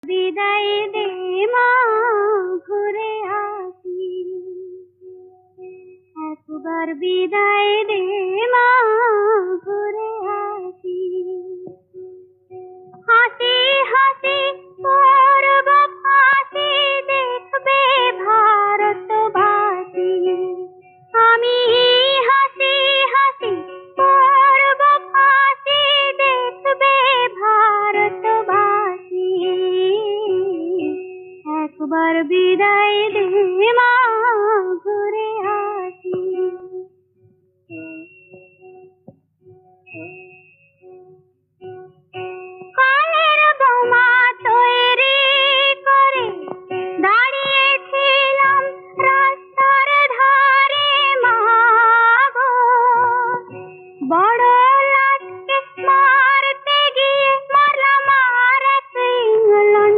বিদায় দে মা, ঘুরে আসি। একবার বিদায় দে মা, ঘুরে আসি। হাসি হাসি করব ফাঁসি, দেখবে ভারতবাসী। আমি হাসি হাসি করব ফাঁসি, দেখবে ভারতবাসী। একবার বিদায় দে মা,